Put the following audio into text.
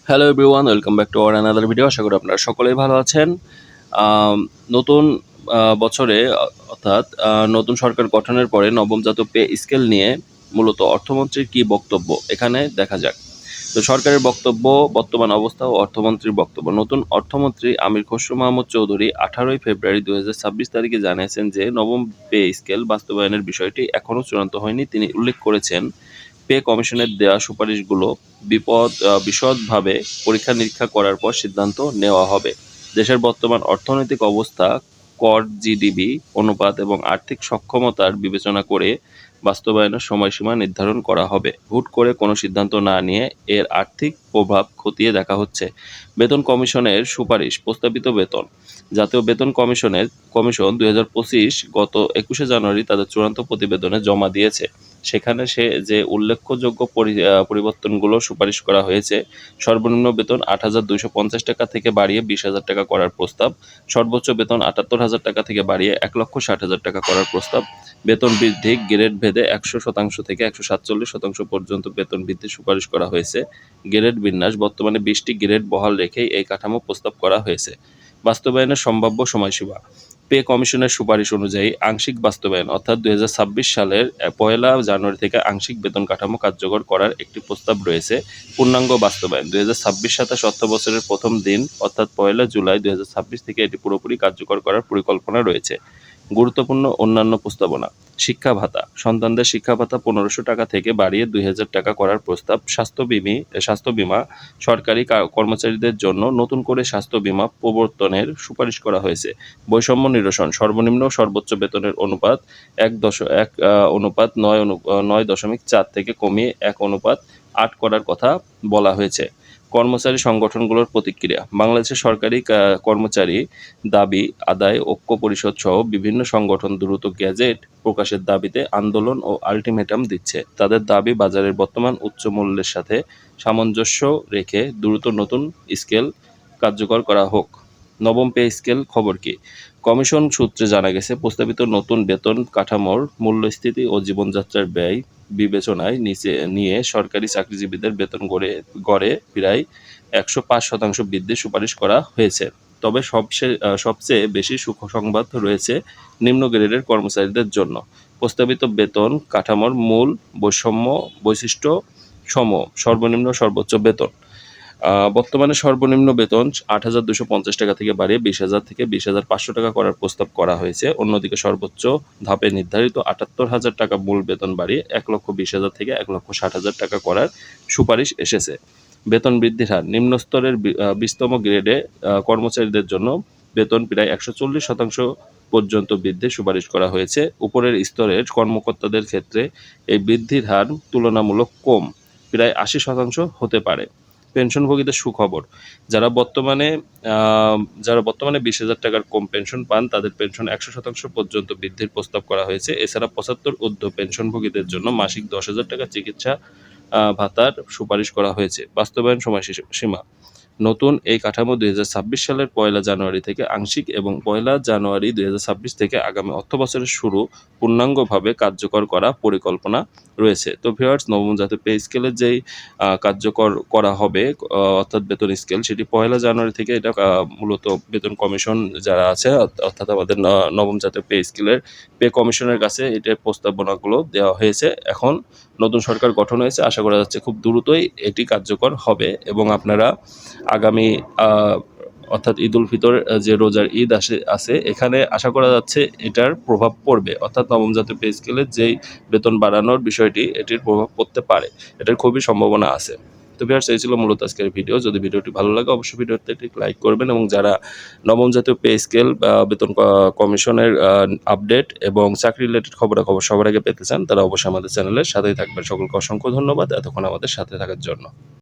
Hello everyone, welcome back to our another video. আশা করি আপনারা সকলেই ভালো আছেন। নতুন বছরে অর্থাৎ নতুন সরকার গঠনের পরে নবম জাতীয় পে স্কেল নিয়ে মূলত অর্থমন্ত্রীর কী বক্তব্য এখানে দেখা যাক। তো সরকারের বক্তব্য, বর্তমান অবস্থা ও অর্থমন্ত্রীর বক্তব্য। নতুন অর্থমন্ত্রী আমির খসরু মাহমুদ চৌধুরী 18 ফেব্রুয়ারি 2026 তারিখে জানিয়েছেন যে নবম পে স্কেল বাস্তবায়নের বিষয়টি এখনও চূড়ান্ত হয়নি। তিনি উল্লেখ করেছেন, পে কমিশনের দেওয়া সুপারিশগুলো বিশদভাবে পরীক্ষা-নিরীক্ষা করার পর সিদ্ধান্ত নেওয়া হবে। দেশের বর্তমান অর্থনৈতিক অবস্থা, কর, জিডিপি অনুপাত এবং আর্থিক সক্ষমতার বিবেচনা করে বাস্তবায়নের সময়সীমা নির্ধারণ করা হবে। হুট করে কোনো সিদ্ধান্ত না নিয়ে এর আর্থিক প্রভাব খতিয়ে দেখা হচ্ছে। বেতন কমিশনের সুপারিশ, প্রস্তাবিত বেতন। জাতীয় বেতন কমিশন 2025 গত 21শে জানুয়ারি তাদের চূড়ান্ত প্রতিবেদনে জমা দিয়েছে। সেখানে যে উল্লেখযোগ্য পরিবর্তনগুলো সুপারিশ করা হয়েছে: সর্বনিম্ন বেতন 8,250 টাকা থেকে বাড়িয়ে 20,000 টাকা করার প্রস্তাব, সর্বোচ্চ বেতন 78,000 টাকা থেকে বাড়িয়ে 1,60,000 টাকা করার প্রস্তাব, বেতন বৃদ্ধি গ্রেড ভেদে 100% থেকে 147% পর্যন্ত বেতন বৃদ্ধির সুপারিশ করা হয়েছে। গ্রেড বিন্যাস, বর্তমানে 20টি গ্রেড বহাল রেখেই এই কাঠামো প্রস্তাব করা হয়েছে। বাস্তবায়নের সম্ভাব্য সময়সীমা: পে কমিশনের সুপারিশ অনুযায়ী আংশিক বাস্তবায়ন অর্থাৎ 2026 সালের 1 জানুয়ারি থেকে আংশিক বেতন কাঠামো কার্যকর করার একটি প্রস্তাব রয়েছে। পূর্ণাঙ্গ বাস্তবায়ন: 2026-27 অর্থবছরের প্রথম দিন অর্থাৎ 1 জুলাই 2026 থেকে এটি পুরোপুরি কার্যকর করার পরিকল্পনা রয়েছে। গুরুত্বপূর্ণ অন্যান্য প্রস্তাবনা: শিক্ষা ভাতা, সন্তানদের শিক্ষা ভাতা 1,500 টাকা থেকে বাড়িয়ে 2,000 টাকা করার প্রস্তাব। স্বাস্থ্য বীমা, সরকারি কর্মচারীদের জন্য নতুন করে স্বাস্থ্য বীমা প্রবর্তনের সুপারিশ করা হয়েছে। বৈষম্য নিরসন, সর্বনিম্ন ও সর্বোচ্চ বেতনের অনুপাত 9.4 থেকে কমিয়ে 1:8 করার কথা বলা হয়েছে। কর্মচারী সংগঠনগুলোর প্রতিক্রিয়া: বাংলাদেশের সরকারি কর্মচারী দাবি আদায় ঐক্য পরিষদ সহ বিভিন্ন সংগঠন দ্রুত গেজেট প্রকাশের দাবিতে আন্দোলন ও আলটিমেটাম দিচ্ছে। তাদের দাবি, বাজারের বর্তমান উচ্চ মূল্যের সাথে সামঞ্জস্য রেখে দ্রুত নতুন স্কেল কার্যকর করা হোক। নবম পে স্কেল খবর কি? কমিশন সূত্রে জানা গেছে, প্রস্তাবিত নতুন বেতন কাঠামোর মূল্যস্ফীতি ও জীবনযাত্রার ব্যয় বিবেচনায় নিয়ে সরকারি চাকরিজীবীদের বেতন গড়ে প্রায় 105% বৃদ্ধির সুপারিশ করা হয়েছে। তবে সবচেয়ে বেশি সুসংবাদ রয়েছে নিম্ন গ্রেডের কর্মচারীদের জন্য। প্রস্তাবিত বেতন কাঠামোর মূল বৈশিষ্ট্য সম সর্বনিম্ন সর্বোচ্চ বেতন। বর্তমানে সর্বনিম্ন বেতন 8,250 টাকা থেকে বাড়িয়ে 20,000 থেকে 20,500 টাকা করার প্রস্তাব করা হয়েছে। অন্যদিকে সর্বোচ্চ ধাপে নির্ধারিত 78,000 টাকা মূল বেতন বাড়িয়ে 1,20,000 থেকে 1,60,000 টাকা করার সুপারিশ এসেছে। বেতন বৃদ্ধির হার: নিম্ন স্তরের 20তম গ্রেডে কর্মচারীদের জন্য বেতন প্রায় 140% পর্যন্ত বৃদ্ধির সুপারিশ করা হয়েছে। উপরের স্তরের কর্মকর্তাদের ক্ষেত্রে এই বৃদ্ধির হার তুলনামূলক কম, প্রায় 80% হতে পারে। পেনশনভোগীদের সুখবর: যারা বর্তমানে 20,000 টাকার কম পেনশন পান, তাদের পেনশন 100% পর্যন্ত বৃদ্ধির প্রস্তাব করা হয়েছে। এছাড়া 75 ঊর্ধ্ব পেনশনভোগীদের জন্য মাসিক 10,000 টাকা চিকিৎসা ভাতার সুপারিশ করা হয়েছে। বাস্তবায়ন সময়সীমা: নতুন এই কাঠামো 2026 সালের 1 জানুয়ারি থেকে আংশিক এবং 1 জানুয়ারি 2026 থেকে আগামী অর্থবছরের শুরু পূর্ণাঙ্গভাবে কার্যকর করা পরিকল্পনা রয়েছে। তো ভিউয়ার্স, নবম জাতীয় পে স্কেলের যেই কার্যকর করা হবে অর্থাৎ বেতন স্কেল, সেটি 1 জানুয়ারি থেকে এটা মূলত বেতন কমিশন যারা আছে অর্থাৎ আমাদের নবম জাতীয় পে স্কেলের পে কমিশনের কাছে এটার প্রস্তাবনাগুলো দেওয়া হয়েছে। এখন নতুন সরকার গঠন হয়েছে, আশা করা যাচ্ছে খুব দ্রুতই এটি কার্যকর হবে এবং আপনারা আগামী অর্থাৎ ঈদ উল ফিতর যে রোজার ঈদ আছে এখানে আশা করা যাচ্ছে এটার প্রভাব পড়বে, অর্থাৎ নবম জাতীয় পে স্কেলের যেই বেতন বাড়ানোর বিষয়টি এটির প্রভাব পড়তে পারে, এটার খুবই সম্ভাবনা আছে। তো ভিউয়ার্স, এই ছিল মূলত আজকের ভিডিও। যদি ভিডিওটি ভালো লাগে অবশ্যই ভিডিওতে একটি লাইক করবেন এবং যারা নবম জাতীয় পে স্কেল বেতন কমিশনের আপডেট এবং চাকরি রিলেটেড খবরাখবর সবার আগে পেতে চান, তারা অবশ্যই আমাদের চ্যানেলের সাথেই থাকবেন। সকলকে অসংখ্য ধন্যবাদ এতক্ষণ আমাদের সাথে থাকার জন্য।